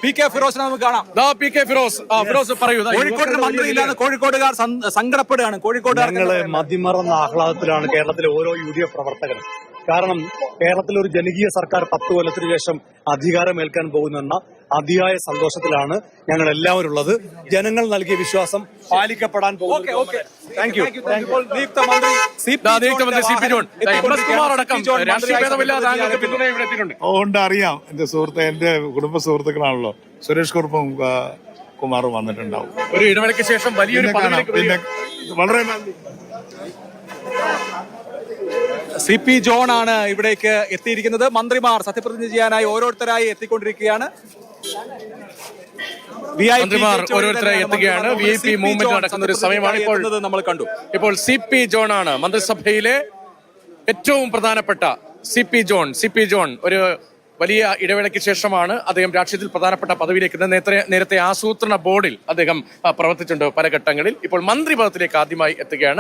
P K. ഫിറോസിനെ നമുക്ക് കാണാം. P K. Firoz പറയൂ. കോഴിക്കോടിന് മന്ത്രിയില്ലാതെ കോഴിക്കോടുകാർ സങ്കടപ്പെടുകയാണ്. കോഴിക്കോടുകാർ മതിമറന്ന ആഹ്ലാദത്തിലാണ് കേരളത്തിലെ ഓരോ UDF പ്രവർത്തകരും. കാരണം കേരളത്തിൽ ഒരു ജനകീയ സർക്കാർ 10 കൊല്ലത്തിന് ശേഷം അധികാരമേൽക്കാൻ പോകുന്നെന്ന അതിയായ സന്തോഷത്തിലാണ് ഞങ്ങൾ എല്ലാവരും ഉള്ളത്. ജനങ്ങൾ നൽകിയ വിശ്വാസം പാലിക്കപ്പെടാൻ പോകുന്നു. അറിയാം, എന്റെ സുഹൃത്ത്, എന്റെ കുടുംബ സുഹൃത്തുക്കളാണല്ലോ. സുരേഷ് കുറുപ്പും കുമാറും വന്നിട്ടുണ്ടാവും. ഒരു ഇടവേളയ്ക്ക് ശേഷം വലിയൊരു പിന്നെ വളരെ നന്ദി. CP ജോൺ ആണ് ഇവിടേക്ക് എത്തിയിരിക്കുന്നത്. മന്ത്രിമാർ സത്യപ്രതിജ്ഞ ചെയ്യാനായി ഓരോരുത്തരായി എത്തിക്കൊണ്ടിരിക്കുകയാണ്. മന്ത്രിമാർ ഓരോരുത്തരായി എത്തുകയാണ്. VIP മൂവ്മെന്റ് നടക്കുന്ന ഒരു സമയമാണ് ഇപ്പോൾ നമ്മൾ കണ്ടു. ഇപ്പോൾ CP ജോൺ ആണ് മന്ത്രിസഭയിലെ ഏറ്റവും പ്രധാനപ്പെട്ട CP ജോൺ. ഒരു വലിയ ഇടവേളയ്ക്ക് ശേഷമാണ് അദ്ദേഹം രാഷ്ട്രീയത്തിൽ പ്രധാനപ്പെട്ട പദവിയിലേക്ക് നേരത്തെ ആസൂത്രണ ബോർഡിൽ അദ്ദേഹം പ്രവർത്തിച്ചിട്ടുണ്ട് പല ഘട്ടങ്ങളിൽ. ഇപ്പോൾ മന്ത്രിപദത്തിലേക്ക് ആദ്യമായി എത്തുകയാണ്.